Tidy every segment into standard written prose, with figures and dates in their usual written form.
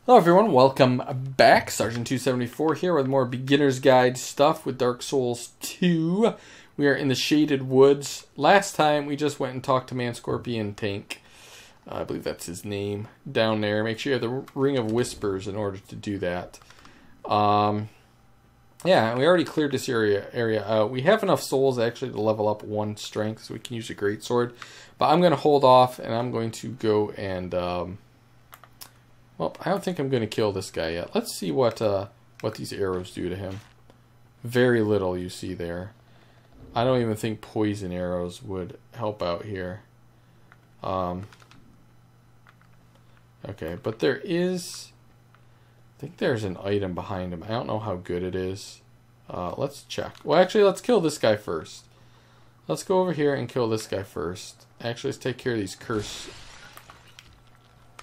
Hello everyone, welcome back. Sergeant274 here with more beginner's guide stuff with Dark Souls 2. We are in the Shaded Woods. Last time we just went and talked to Man Scorpion Tank. I believe that's his name. Down there. Make sure you have the Ring of Whispers in order to do that. Yeah, we already cleared this area out. We have enough souls actually to level up 1 strength so we can use a greatsword. But I'm going to hold off and I'm going to go and... well, I don't think I'm going to kill this guy yet. Let's see what these arrows do to him. Very little you see there. I don't even think poison arrows would help out here. Okay, but there is... I think there's an item behind him. I don't know how good it is. Let's check. Well, actually, let's kill this guy first. Let's go over here and kill this guy first. Actually, let's take care of these curse...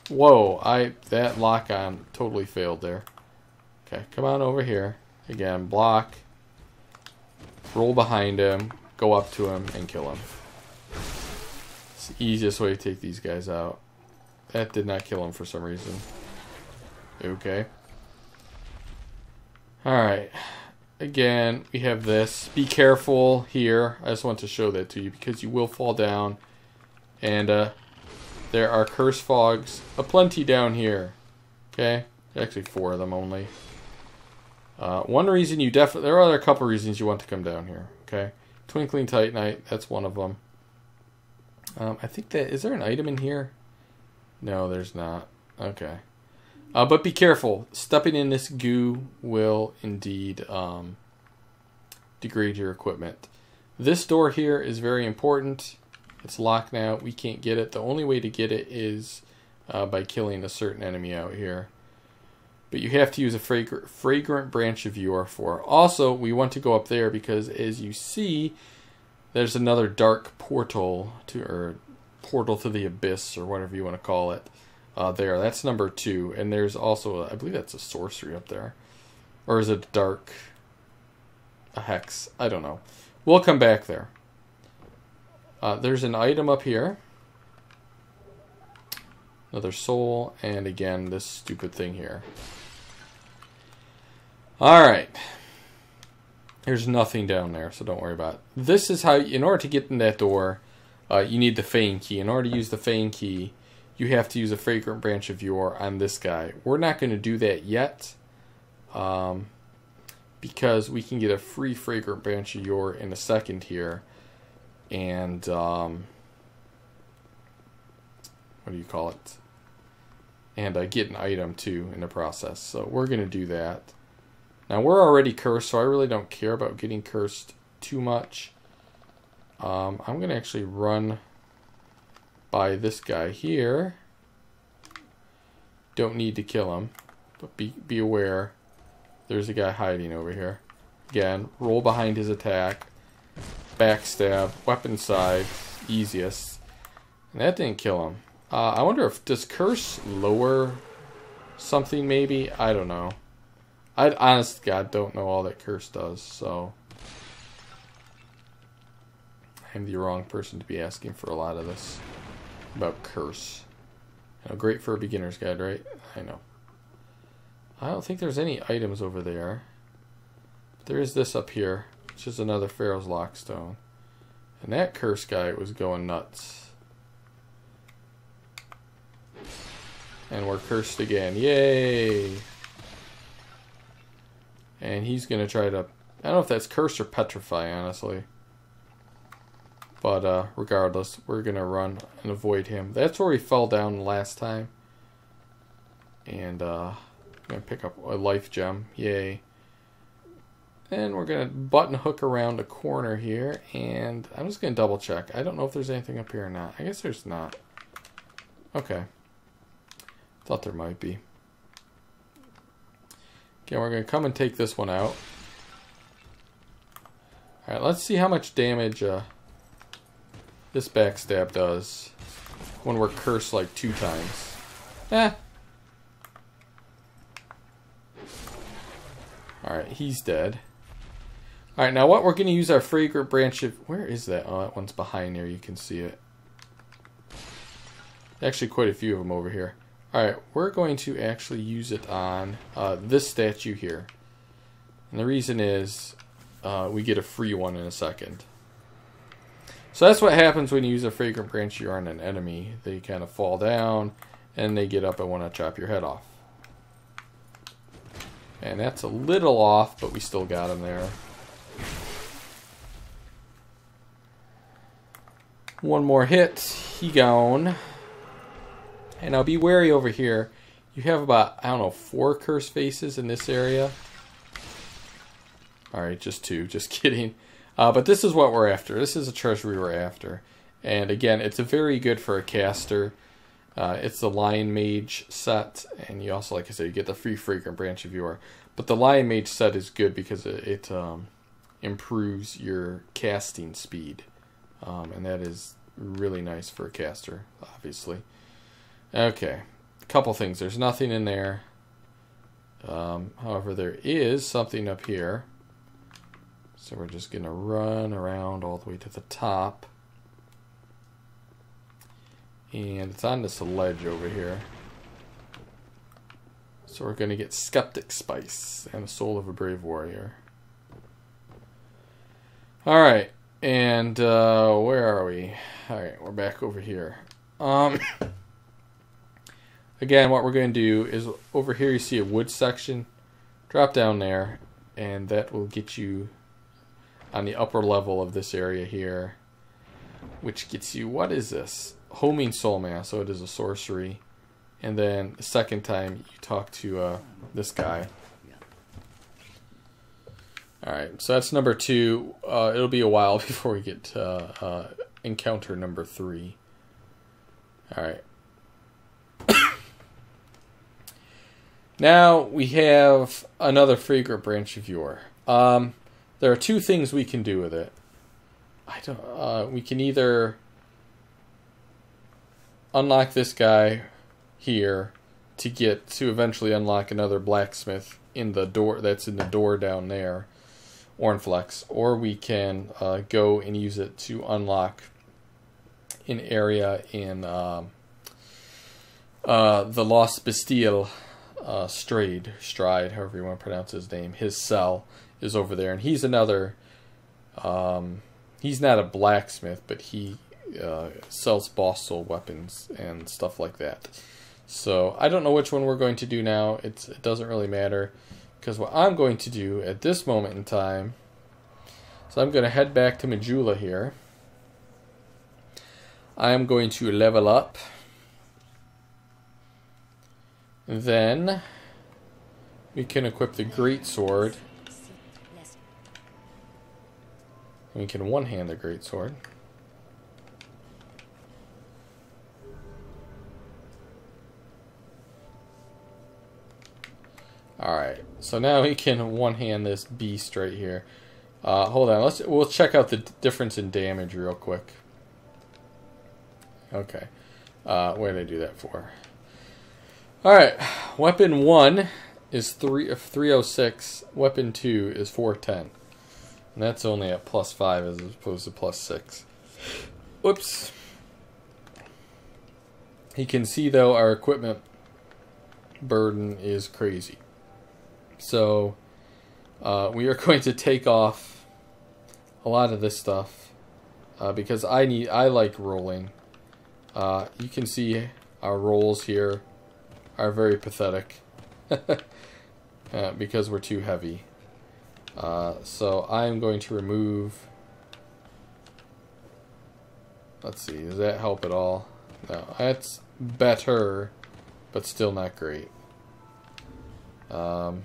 Whoa, that lock-on totally failed there. Okay, come on over here. Again, block. Roll behind him. Go up to him and kill him. It's the easiest way to take these guys out. That did not kill him for some reason. Okay. Alright. Again, we have this. Be careful here. I just want to show that to you because you will fall down. And, there are curse fogs aplenty down here. Okay? Actually 4 of them only. One reason you definitely... There are a couple reasons you want to come down here. Okay? Twinkling Titanite, that's one of them. I think that... Is there an item in here? No, there's not. Okay. But be careful. Stepping in this goo will indeed degrade your equipment. This door here is very important. It's locked now. We can't get it. The only way to get it is by killing a certain enemy out here. But you have to use a fragrant branch of UR4. Also, we want to go up there because, as you see, there's another dark portal to the abyss, or whatever you want to call it. There, that's number 2. And there's also, I believe that's a sorcery up there, or is it a hex? I don't know. We'll come back there. There's an item up here. Another soul. And again, this stupid thing here. Alright. There's nothing down there, so don't worry about it. This is how, in order to get in that door, you need the Fang key. In order to use the Fang key, you have to use a fragrant branch of yore on this guy. We're not going to do that yet. Because we can get a free fragrant branch of yore in a second here. And, what do you call it? And get an item, too, in the process. So we're going to do that. Now, we're already cursed, so I really don't care about getting cursed too much. I'm going to actually run by this guy here. Don't need to kill him, but be aware. There's a guy hiding over here. Again, roll behind his attack. Backstab, weapon side, easiest. And that didn't kill him. I wonder if, does curse lower something maybe? I don't know. I honest to God don't know all that curse does, so I'm the wrong person to be asking for a lot of this about curse. You know, great for a beginner's guide, right? I know. I don't think there's any items over there. But there is this up here. Which is another Pharros Lockstone. And that curse guy was going nuts. And we're cursed again. Yay! And he's going to try to... I don't know if that's curse or petrify, honestly. But regardless, we're going to run and avoid him. That's where we fell down last time. And I'm going to pick up a life gem. Yay. And we're going to button hook around a corner here, and I'm just going to double check. I don't know if there's anything up here or not. I guess there's not. Okay. Thought there might be. Okay, we're going to come and take this one out. Alright, let's see how much damage this backstab does when we're cursed like 2 times. Alright, he's dead. Alright, now what we're going to use our fragrant branch of... Where is that? Oh, that one's behind there. You can see it. Actually, quite a few of them over here. Alright, we're going to actually use it on this statue here. And the reason is we get a free one in a second. So that's what happens when you use a fragrant branch here on an enemy. They kind of fall down and they get up and want to chop your head off. And that's a little off, but we still got him there. One more hit, he gone. And now be wary over here. You have about, I don't know, 4 curse faces in this area. Alright, just 2. Just kidding. But this is what we're after. This is a treasury we're after. And again, it's a very good for a caster. It's the Lion Mage set. And you also, like I said, you get the free Fragrant Branch if you are. But the Lion Mage set is good because it improves your casting speed. And that is really nice for a caster, obviously. Okay, a couple things. There's nothing in there. However, there is something up here. So we're just going to run around all the way to the top. And it's on this ledge over here. So we're going to get Skeptic Spice and the Soul of a Brave Warrior. Alright, and where are we? Alright, we're back over here. Again, what we're going to do is over here you see a wood section. Drop down there, and that will get you on the upper level of this area here, which gets you, what is this? Homing Soul Mass, so it is a sorcery. And then the second time you talk to this guy. Alright, so that's number 2. It'll be a while before we get to encounter number 3. Alright. Now we have another Fragrant Branch of Yore. There are 2 things we can do with it. We can either unlock this guy here to eventually unlock another blacksmith in the door that's in the door down there, Ornflex, or we can go and use it to unlock an area in the Lost Bastille. Stride, however you want to pronounce his name. His cell is over there, and he's another. He's not a blacksmith, but he sells boss soul weapons and stuff like that. So I don't know which one we're going to do now. It doesn't really matter, because what I'm going to do at this moment in time, so I'm going to head back to Majula here. I am going to level up. Then we can equip the Great Sword. We can one-hand the Great Sword. Alright, so now we can one-hand this beast right here. Hold on, we'll check out the difference in damage real quick. Okay, what did I do that for? Alright, weapon 1 is 306, weapon 2 is 410. And that's only at +5 as opposed to +6. Whoops. You can see though our equipment burden is crazy. So we are going to take off a lot of this stuff because I like rolling. You can see our rolls here are very pathetic because we're too heavy. So I'm going to remove. Let's see, does that help at all? No, that's better, but still not great. So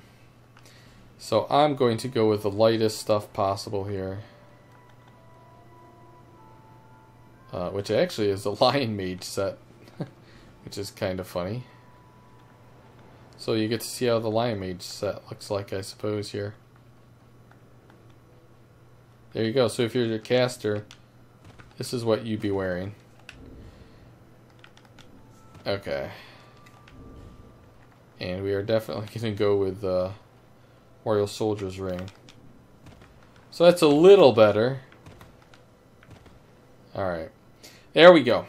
I'm going to go with the lightest stuff possible here. Which actually is a Lion Mage set, which is kind of funny. So you get to see how the Lion Mage set looks like, I suppose, here. There you go. So if you're a caster, this is what you'd be wearing. Okay. And we are definitely going to go with the Royal Soldier's Ring. So that's a little better. Alright. There we go.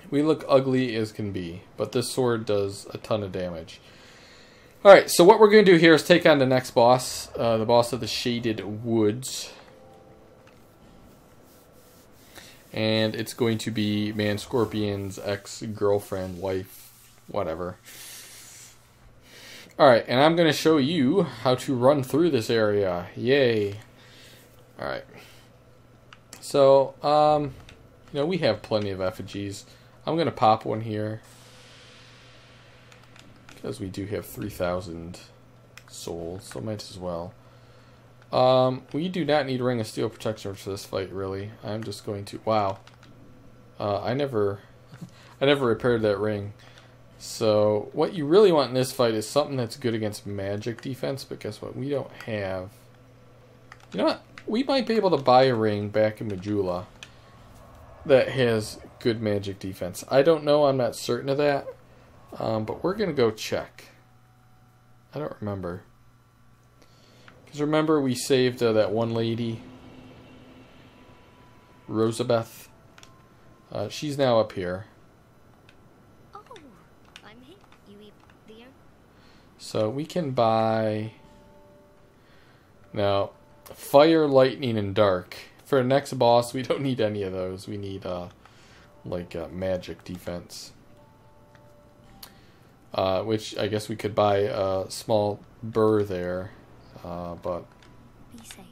We look ugly as can be, but this sword does a ton of damage. Alright, so what we're going to do here is take on the next boss, the boss of the Shaded Woods. And it's going to be Man Scorpion's ex-girlfriend, wife, whatever. Alright, and I'm going to show you how to run through this area. Yay. Alright. So, you know, we have plenty of effigies. I'm going to pop one here. Because we do have 3,000 souls, so might as well. We do not need Ring of Steel protection for this fight, really. I'm just going to... Wow. I never repaired that ring. So, what you really want in this fight is something that's good against magic defense, but guess what? We don't have... You know what? We might be able to buy a ring back in Majula that has good magic defense. I don't know. I'm not certain of that. But we're going to go check. I don't remember. Because remember we saved that one lady, Rosabeth. She's now up here. Oh, I'm here. You there? So we can buy... Now, Fire, Lightning, and Dark. For the next boss, we don't need any of those. We need, magic defense. Which I guess we could buy a small burr there, but Be safe.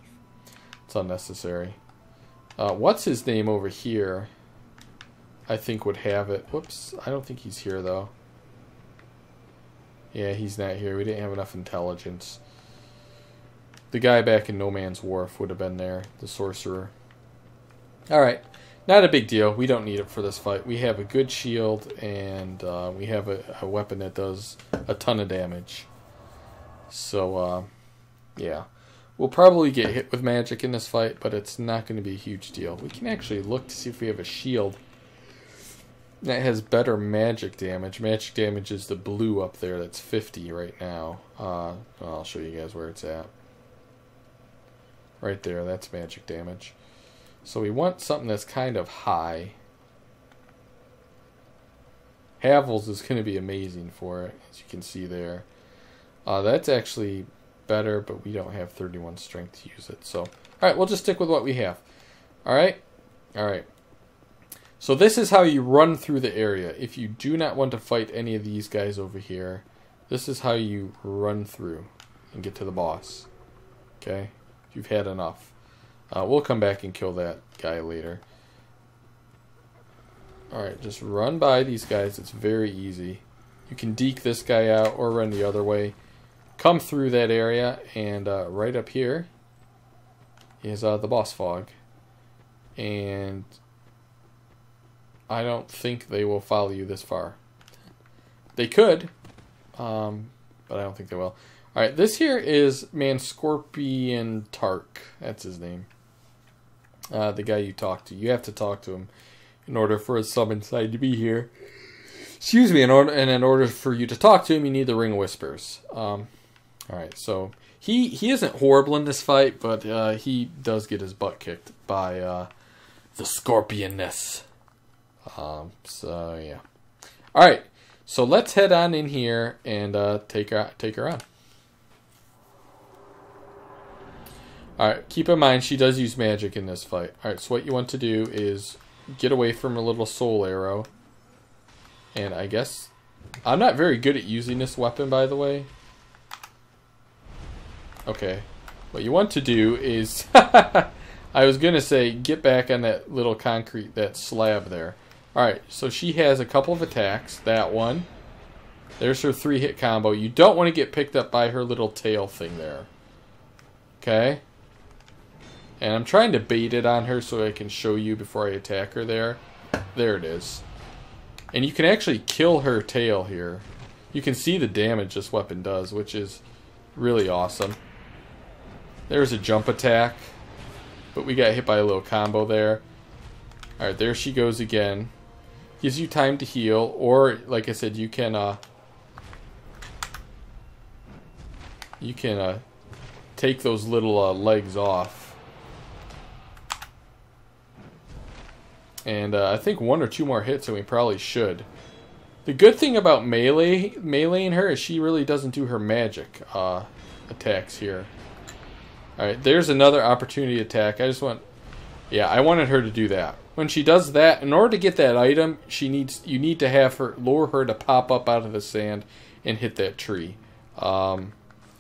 it's unnecessary. What's his name over here? I think would have it. Whoops, I don't think he's here though. Yeah, he's not here. We didn't have enough intelligence. The guy back in No Man's Wharf would have been there, the sorcerer. Alright. Not a big deal. We don't need it for this fight. We have a good shield, and we have a weapon that does a ton of damage. So, yeah. We'll probably get hit with magic in this fight, but it's not going to be a huge deal. We can actually look to see if we have a shield that has better magic damage. Magic damage is the blue up there. That's 50 right now. I'll show you guys where it's at. Right there. That's magic damage. So we want something that's kind of high. Havel's is going to be amazing for it, as you can see there. That's actually better, but we don't have 31 strength to use it. So, alright, we'll just stick with what we have. Alright? Alright. So this is how you run through the area. If you do not want to fight any of these guys over here, this is how you run through and get to the boss. Okay? If you've had enough. We'll come back and kill that guy later. Alright, just run by these guys. It's very easy. You can deke this guy out or run the other way. Come through that area, and right up here is the boss fog. And I don't think they will follow you this far. They could, but I don't think they will. Alright, this here is Man Scorpion Tark. That's his name. The guy you talk to. You have to talk to him in order for his summon side to be here. Excuse me, in order for you to talk to him, you need the Ring of Whispers. Alright, so he isn't horrible in this fight, but he does get his butt kicked by the Scorpioness. So, yeah. Alright, so let's head on in here and take her on. Alright, keep in mind she does use magic in this fight. Alright, so what you want to do is get away from her little soul arrow. And I guess... I'm not very good at using this weapon, by the way. Okay. What you want to do is... I was going to say, get back on that little concrete, that slab there. Alright, so she has a couple of attacks. That one. There's her 3-hit combo. You don't want to get picked up by her little tail thing there. Okay? And I'm trying to bait it on her so I can show you before I attack her there. There it is. And you can actually kill her tail here. You can see the damage this weapon does, which is really awesome. There's a jump attack. But we got hit by a little combo there. Alright, there she goes again. Gives you time to heal. Or, like I said, you can take those little legs off. And I think 1 or 2 more hits, and we probably should. The good thing about meleeing her is she really doesn't do her magic attacks here. Alright, there's another opportunity attack. I just want... Yeah, I wanted her to do that. When she does that, in order to get that item, you need to have her lure her to pop up out of the sand and hit that tree.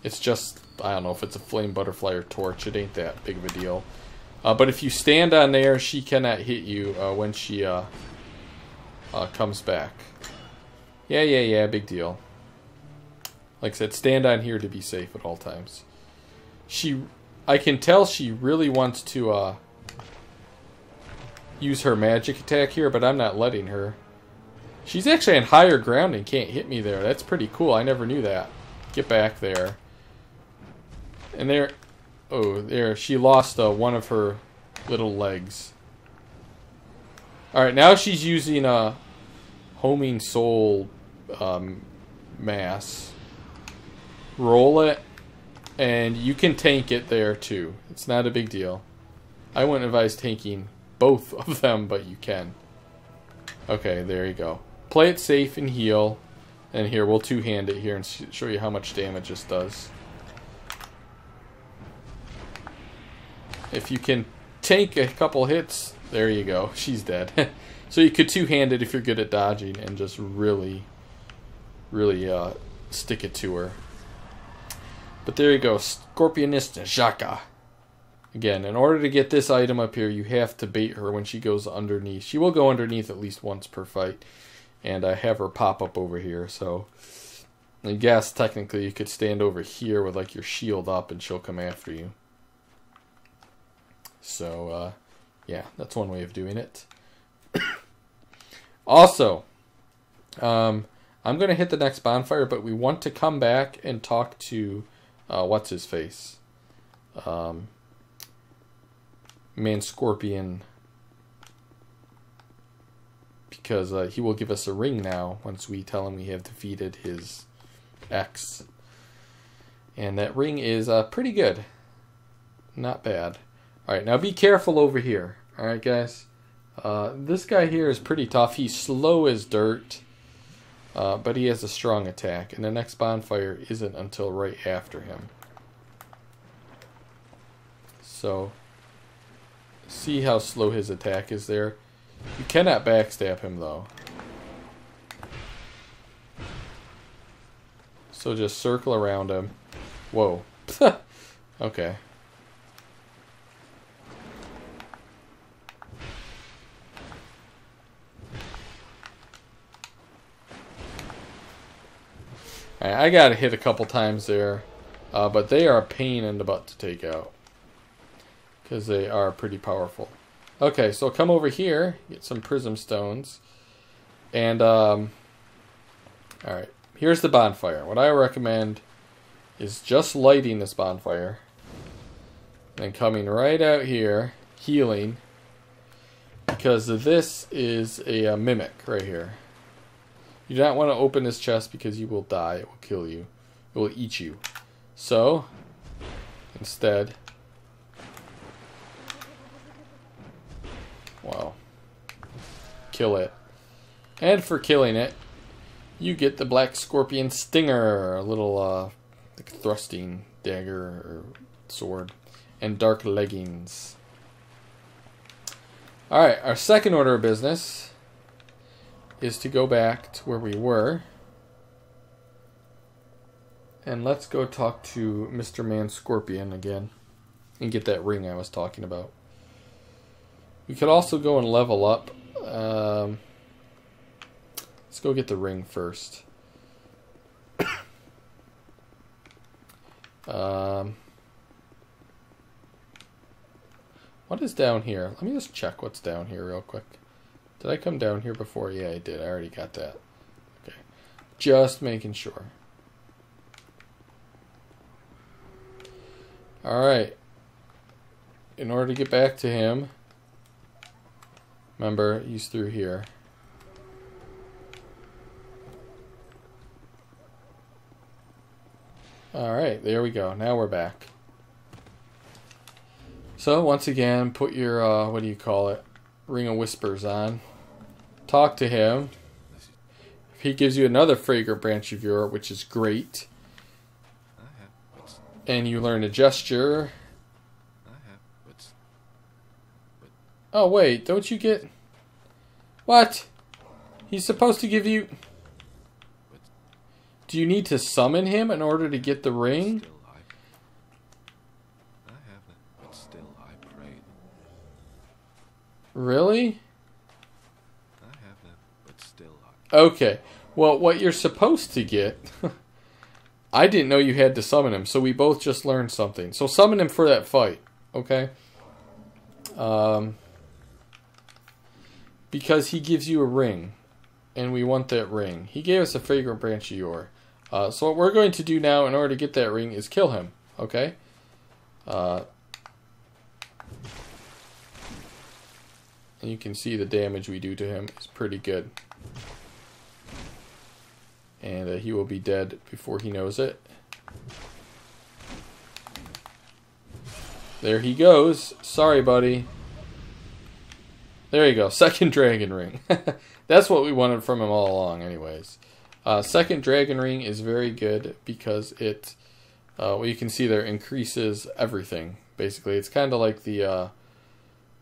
It's just, I don't know if it's a flame butterfly or torch. It ain't that big of a deal. But if you stand on there, she cannot hit you when she comes back. Yeah, big deal. Like I said, stand on here to be safe at all times. I can tell she really wants to use her magic attack here, but I'm not letting her. She's actually on higher ground and can't hit me there. That's pretty cool. I never knew that. Get back there. And there... Oh, there. She lost one of her little legs. Alright, now she's using a homing soul mass. Roll it. And you can tank it there too. It's not a big deal. I wouldn't advise tanking both of them, but you can. Okay, there you go. Play it safe and heal. And here, we'll two-hand it here and show you how much damage this does. If you can tank a couple hits, there you go. She's dead. So you could two-hand it if you're good at dodging and just really stick it to her. But there you go. Scorpioness Najka. Again, in order to get this item up here, you have to bait her when she goes underneath. She will go underneath at least once per fight. And I have her pop up over here. So I guess technically you could stand over here with like your shield up and she'll come after you. So, yeah, that's one way of doing it. Also, I'm going to hit the next bonfire, but we want to come back and talk to, what's-his-face? Man Scorpion. Because he will give us a ring now once we tell him we have defeated his ex. And that ring is pretty good. Not bad. Alright, now be careful over here. Alright, guys? This guy here is pretty tough. He's slow as dirt. But he has a strong attack. And the next bonfire isn't until right after him. So, see how slow his attack is there? You cannot backstab him, though. So just circle around him. Whoa. Okay. I got hit a couple times there, but they are a pain in the butt to take out because they are pretty powerful. Okay, so come over here, get some prism stones, and alright, here's the bonfire. What I recommend is just lighting this bonfire, and coming right out here, healing, because this is a mimic right here. You do not want to open this chest because you will die. It will kill you. It will eat you. So, instead... Wow. Kill it. And for killing it, you get the Black Scorpion Stinger. A little, like thrusting dagger or sword. And dark leggings. Alright, our second order of business is to go back to where we were. And let's go talk to Mr. Man Scorpion again. And get that ring I was talking about. We could also go and level up. Let's go get the ring first. What is down here? Let me just check what's down here real quick. Did I come down here before? Yeah, I did. I already got that. Okay. Just making sure. Alright. In order to get back to him, remember, he's through here. Alright, there we go. Now we're back. So, once again, put your, what do you call it? Ring of Whispers on. Talk to him. He gives you another fragrant branch of yore, which is great. And you learn a gesture. Oh, wait. Don't you get... What? He's supposed to give you... Do you need to summon him in order to get the ring? Really? Okay. Well, what you're supposed to get... I didn't know you had to summon him, so we both just learned something. So summon him for that fight, okay? Because he gives you a ring, and we want that ring. He gave us a fragrant branch of yore. So what we're going to do now in order to get that ring is kill him, okay? And you can see the damage we do to him is pretty good. And he will be dead before he knows it. There he goes. Sorry, buddy. There you go. Second dragon ring. That's what we wanted from him all along anyways. Second dragon ring is very good because it, well, you can see there, increases everything. Basically, it's kind of like the,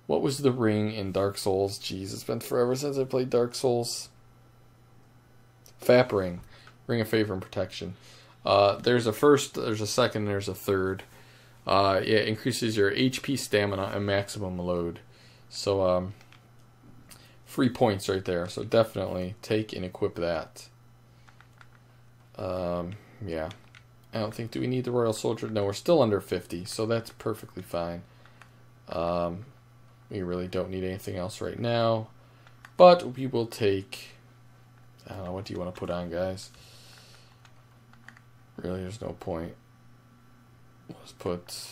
what was the ring in Dark Souls? Jeez, it's been forever since I played Dark Souls. Fap ring. Ring of Favor and Protection. There's a first, there's a second, there's a third. Yeah, it increases your HP, stamina, and maximum load. So, free points right there. So definitely take and equip that. Yeah. I don't think, do we need the Royal Soldier? No, we're still under 50, so that's perfectly fine. We really don't need anything else right now. But we will take... I don't know, what do you want to put on, guys? Really, there's no point. Let's put...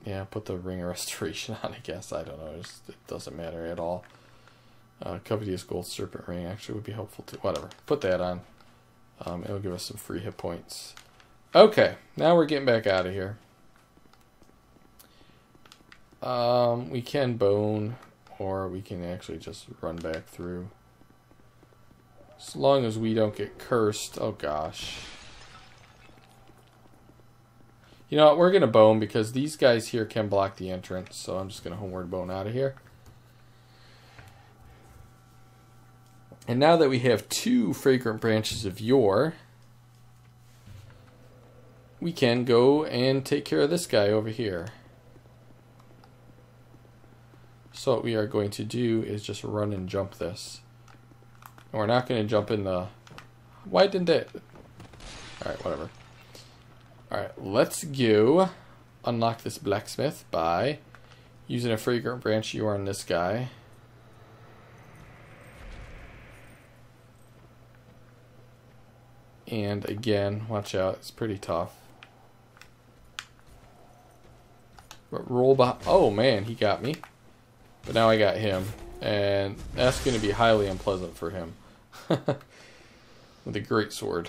Yeah, put the Ring of Restoration on, I guess. I don't know. It doesn't matter at all. Covetous Gold Serpent Ring actually would be helpful too. Whatever. Put that on. It'll give us some free hit points. Okay, now we're getting back out of here. We can bone, or we can actually just run back through. As long as we don't get cursed. Oh gosh. You know what, we're going to bone because these guys here can block the entrance, so I'm just going to homeward bone out of here. And now that we have 2 fragrant branches of yore, we can go and take care of this guy over here. So what we are going to do is just run and jump this. And we're not going to jump in the... Why didn't it? Alright, whatever. Alright, let's go unlock this blacksmith by using a fragrant branch yore on this guy. And again, watch out, it's pretty tough. But roll behind... Oh man, he got me. But now I got him. And that's going to be highly unpleasant for him. With a great sword.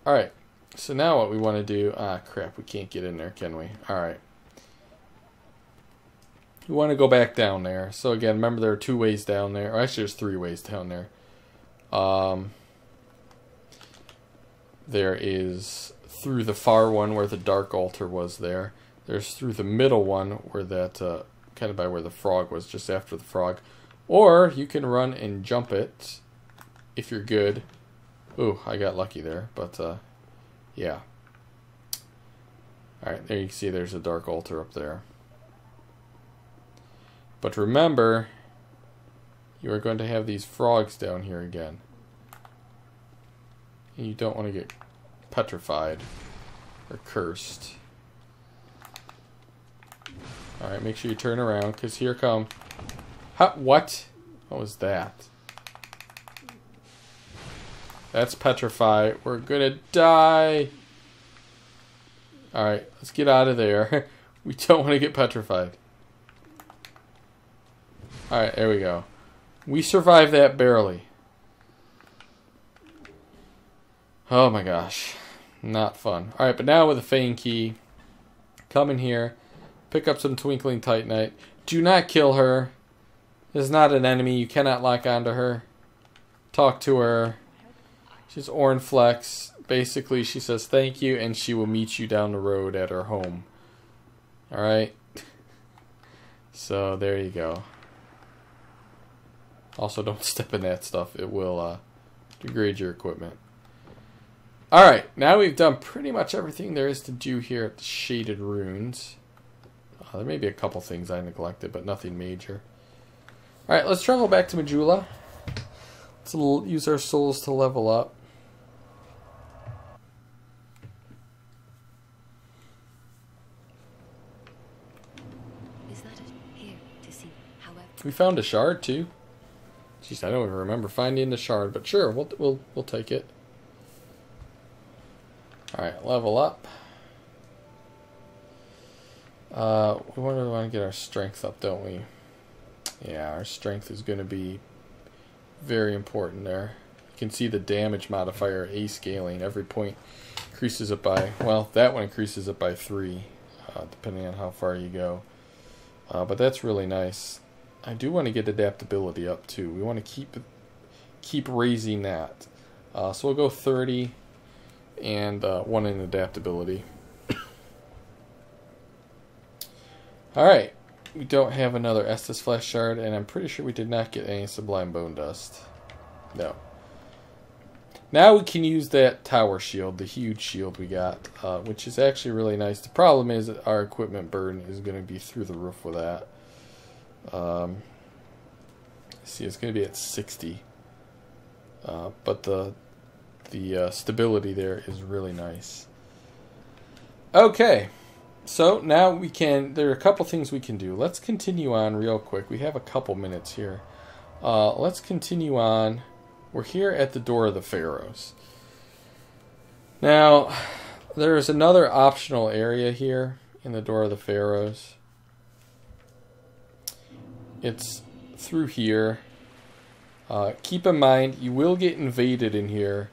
Alright. So now what we want to do... Ah, crap. We can't get in there, can we? Alright. We want to go back down there. So again, remember there are 2 ways down there. Or actually, there's 3 ways down there. There is through the far one where the dark altar was there. There's through the middle one where that... kind of by where the frog was, just after the frog. Or you can run and jump it if you're good. Ooh, I got lucky there, but yeah. Alright, there you can see there's a dark altar up there. But remember, you are going to have these frogs down here again. And you don't want to get petrified or cursed. Alright, make sure you turn around, because here come... What? What was that? That's petrify. We're gonna die. Alright, let's get out of there. We don't want to get petrified. Alright, there we go. We survived that barely. Oh my gosh. Not fun. Alright, but now with the Fang key, Come in here. Pick up some Twinkling Titanite. Do not kill her. This is not an enemy. You cannot lock onto her. Talk to her. She's Ornflex. Basically, she says thank you, and she will meet you down the road at her home. Alright? So, there you go. Also, don't step in that stuff. It will degrade your equipment. Alright, now we've done pretty much everything there is to do here at the Shaded Runes. There may be a couple things I neglected, but nothing major. Alright, let's travel back to Majula. Let's use our souls to level up. Is that it? Here to see. However, We found a shard too. Jeez, I don't even remember finding the shard, but sure, we'll take it. Alright, level up. We want to get our strength up, don't we? Yeah, our strength is going to be very important there. You can see the damage modifier A scaling. Every point increases it by, well, that one increases it by 3, depending on how far you go. But that's really nice. I do want to get adaptability up too. We want to keep raising that. So we'll go 30 and 1 in adaptability. Alright, we don't have another Estus Flash Shard, and I'm pretty sure we did not get any Sublime Bone Dust. No. Now we can use that tower shield, the huge shield we got, which is actually really nice. The problem is that our equipment burn is going to be through the roof with that. See, it's going to be at 60. But the stability there is really nice. Okay. So now we can, there are a couple things we can do. Let's continue on real quick. We have a couple minutes here. Let's continue on. We're here at the door of the Pharros. Now, there's another optional area here in the door of the Pharros. It's through here. Keep in mind, you will get invaded in here,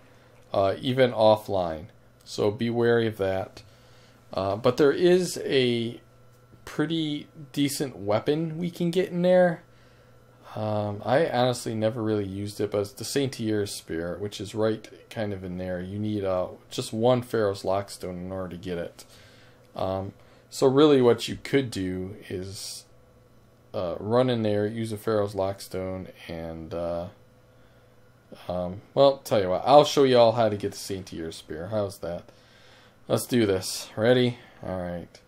even offline. So be wary of that. But there is a pretty decent weapon we can get in there. I honestly never really used it, but it's the Satnier Spear, which is right kind of in there. You need just one Pharros Lockstone in order to get it. So really what you could do is run in there, use a Pharros Lockstone, and well, tell you what, I'll show you all how to get the Satnier Spear. How's that? Let's do this. Ready? Alright.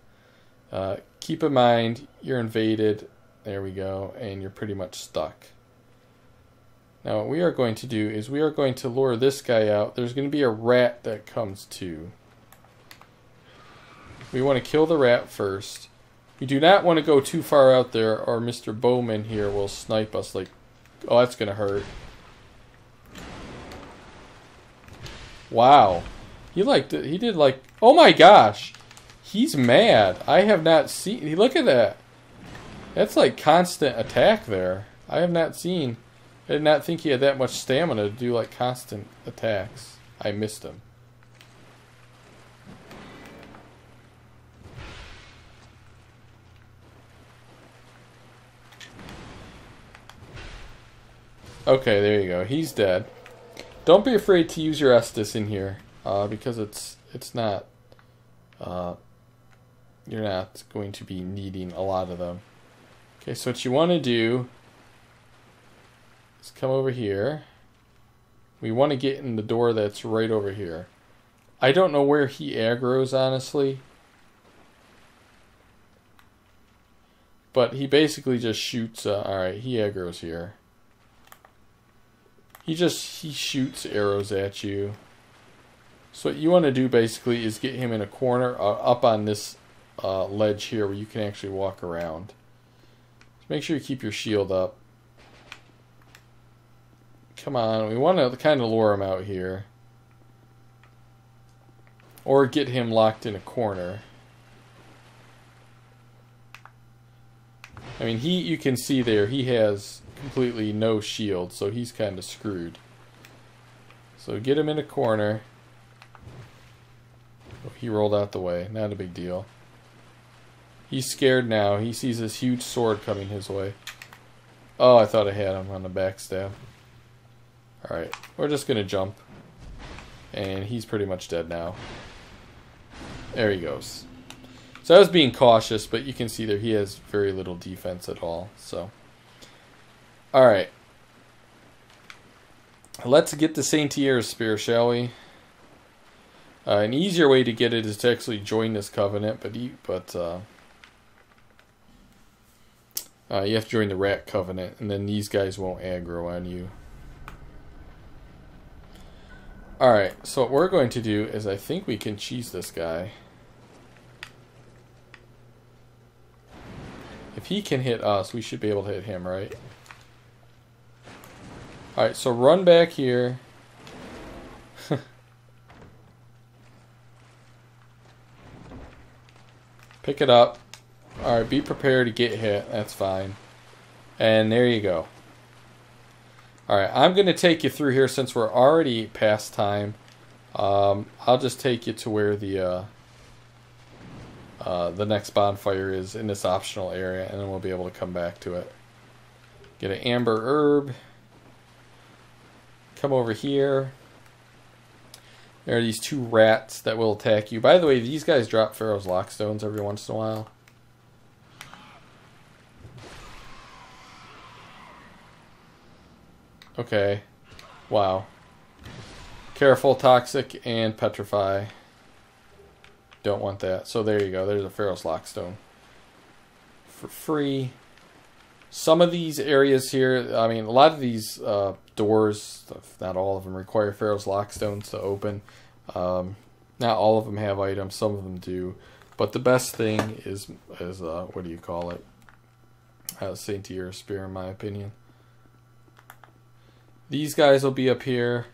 Keep in mind, you're invaded. There we go. And you're pretty much stuck. Now what we are going to do is we are going to lure this guy out. There's going to be a rat that comes too. We want to kill the rat first. We do not want to go too far out there or Mr. Bowman here will snipe us like... Oh, that's going to hurt. Wow. He did like, oh my gosh, he's mad. I have not seen, look at that. That's like constant attack there. I have not seen, I did not think he had that much stamina to do like constant attacks. I missed him. Okay, there you go. He's dead. Don't be afraid to use your Estus in here. Because it's not, you're not going to be needing a lot of them. Okay, so what you want to do is come over here. We want to get in the door that's right over here. I don't know where he aggroes, honestly. But he basically just shoots, alright, he aggroes here. He shoots arrows at you. So what you want to do basically is get him in a corner up on this ledge here where you can actually walk around. Just make sure you keep your shield up. Come on, we want to kind of lure him out here. Or get him locked in a corner. I mean, you can see there, he has completely no shield, so he's kind of screwed. So get him in a corner. He rolled out the way. Not a big deal. He's scared now. He sees this huge sword coming his way. Oh, I thought I had him on the backstab. Alright, we're just going to jump. And he's pretty much dead now. There he goes. So I was being cautious, but you can see there he has very little defense at all. So, alright. Let's get the Satnier's spear, shall we? An easier way to get it is to actually join this covenant, but you have to join the rat covenant, and then these guys won't aggro on you. Alright, so what we're going to do is I think we can cheese this guy. If he can hit us, we should be able to hit him, right? Alright, so run back here. Pick it up. Alright, be prepared to get hit. That's fine. And there you go. Alright, I'm going to take you through here since we're already past time. I'll just take you to where the next bonfire is in this optional area, and then we'll be able to come back to it. Get an amber herb. Come over here. There are these two rats that will attack you. By the way, these guys drop Pharros lockstones every once in a while. Okay. Wow. Careful, toxic, and petrify. Don't want that. So there you go. There's a Pharros lockstone. For free. Some of these areas here, I mean, a lot of these doors, if not all of them, require Pharros lockstones to open. Not all of them have items. Some of them do. But the best thing is what do you call it? Satnier's spear, in my opinion. These guys will be up here.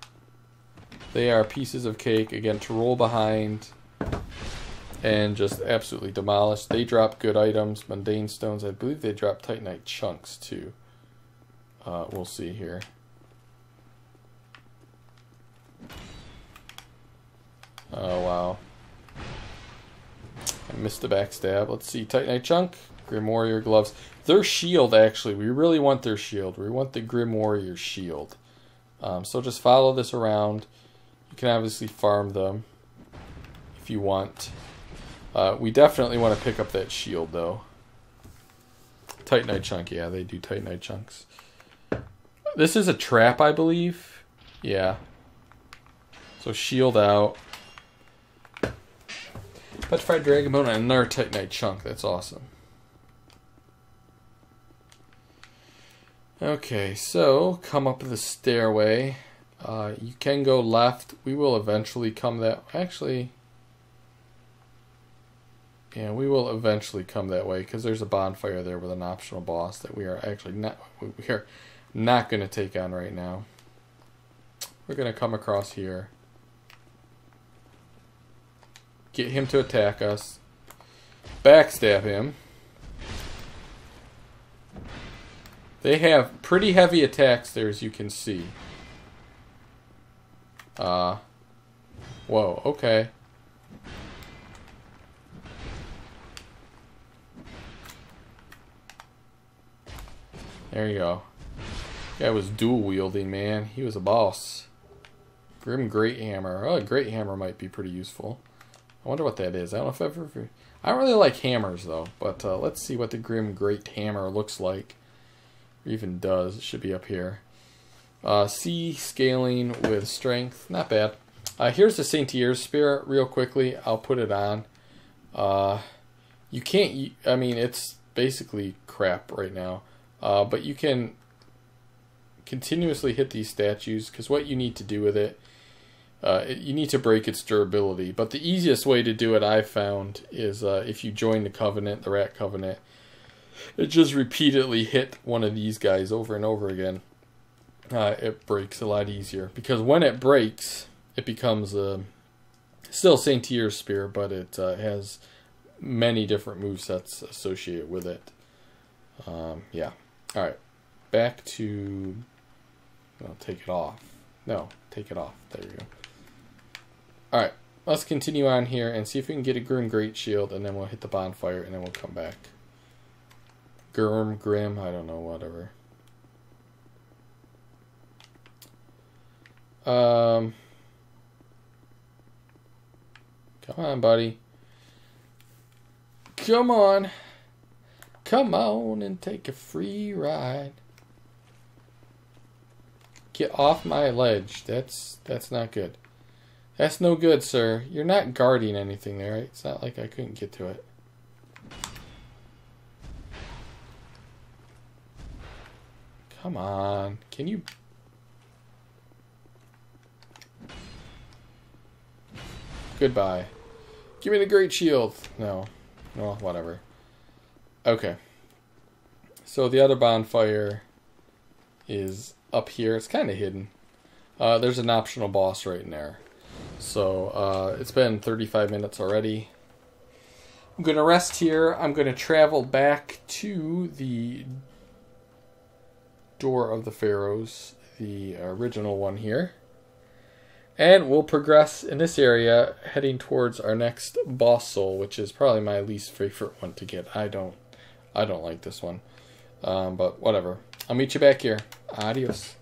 They are pieces of cake. Again, to roll behind and just absolutely demolish. They drop good items, mundane stones. I believe they drop titanite chunks too. We'll see here. Oh wow. I missed the backstab. Let's see. Titanite chunk. Grim Warrior gloves. Their shield, actually. We really want their shield. We want the Grim Warrior shield. So just follow this around. You can obviously farm them if you want. We definitely want to pick up that shield, though. Titanite chunk. Yeah, they do Titanite chunks. This is a trap, I believe. Yeah. So shield out. Petrified Dragon Bone and another Titanite chunk. That's awesome. Okay, so come up the stairway. You can go left. We will eventually come that... Actually... Yeah, we will eventually come that way because there's a bonfire there with an optional boss that we are actually not... We are not going to take on right now. We're going to come across here. Get him to attack us. Backstab him. They have pretty heavy attacks there, as you can see. Whoa, okay. There you go. Guy was dual wielding, man. He was a boss. Grim Great Hammer. Oh, a Great Hammer might be pretty useful. I wonder what that is. I don't know if I've ever... I don't really like hammers, though. But let's see what the Grim Great Hammer looks like. Or even does. It should be up here. C, scaling with strength. Not bad. Here's the Satnier's spear real quickly. I'll put it on. You can't... I mean, it's basically crap right now. But you can continuously hit these statues. Because what you need to do with it... you need to break its durability. But the easiest way to do it, I've found, is if you join the Covenant, the Rat Covenant, it just repeatedly hit one of these guys over and over again. It breaks a lot easier. Because when it breaks, it becomes still Satnier's spear, but it has many different movesets associated with it. Yeah. Alright. Back to... Well, take it off. No, take it off. There you go. Alright, let's continue on here and see if we can get a Grim Great Shield, and then we'll hit the bonfire, and then we'll come back. Grim, I don't know, whatever. Come on, buddy. Come on. Come on and take a free ride. Get off my ledge. That's not good. That's no good, sir. You're not guarding anything there, right? It's not like I couldn't get to it. Come on. Can you... Goodbye. Give me the Great Shield. No. Well, whatever. Okay. So the other bonfire is up here. It's kind of hidden. There's an optional boss right in there. So it's been 35 minutes already. I'm going to rest here. I'm going to travel back to the Door of the Pharros, the original one here. And we'll progress in this area, heading towards our next boss soul, which is probably my least favorite one to get. I don't like this one. But whatever. I'll meet you back here. Adios.